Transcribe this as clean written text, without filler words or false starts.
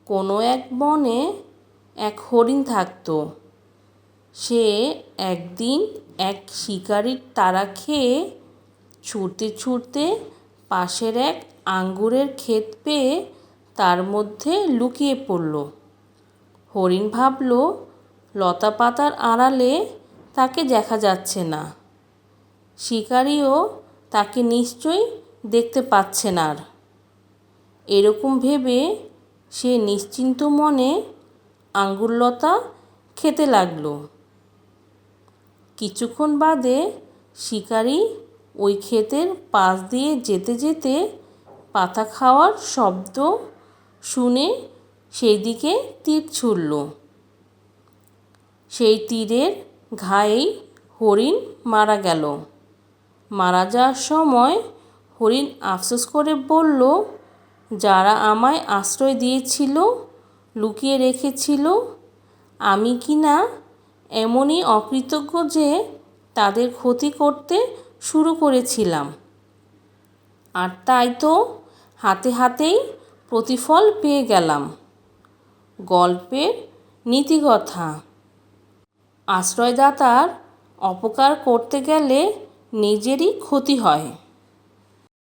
কোনো এক বনে এক হরিণ থাকত। সে একদিন এক শিকারীর তাড়া খেয়ে ছুটতে ছুটতে পাশের এক আঙ্গুরের ক্ষেত পেয়ে তার মধ্যে লুকিয়ে পড়ল। হরিণ ভাবল লতা পাতার আড়ালে তাকে দেখা যাচ্ছে না, শিকারীও তাকে নিশ্চয়ই দেখতে পাচ্ছে না। আর এরকম ভেবে সে নিশ্চিন্ত মনে আঙ্গুরলতা খেতে লাগলো। কিছুক্ষণ বাদে শিকারী ওই ক্ষেতের পাশ দিয়ে যেতে যেতে পাতা খাওয়ার শব্দ শুনে সেই দিকে তীর ছুঁড়ল। সেই তীরের ঘায়েই হরিণ মারা গেল। মারা যাওয়ার সময় হরিণ আফসোস করে বলল, যারা আমায় আশ্রয় দিয়েছিল, লুকিয়ে রেখেছিল, আমি কি না এমনই অকৃতজ্ঞ যে তাদের ক্ষতি করতে শুরু করেছিলাম। আর তাই তো হাতে হাতেই প্রতিফল পেয়ে গেলাম। গল্পের নীতিকথা: আশ্রয়দাতার অপকার করতে গেলে নিজেরই ক্ষতি হয়।